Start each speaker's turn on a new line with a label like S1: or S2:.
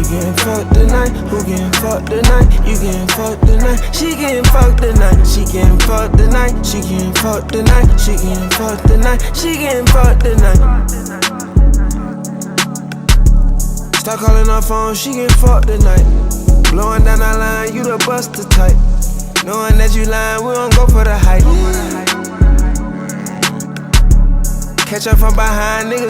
S1: getting fucked tonight? Who getting fucked tonight? You getting fucked tonight? She getting fucked tonight. She getting fucked tonight. She getting fucked tonight. She getting fucked tonight. She getting fucked tonight. Start calling her phone, she get fucked tonight. Blowing down our line, you the buster type. Knowing that you lying, we don't go for the hype. Catch up from behind, nigga.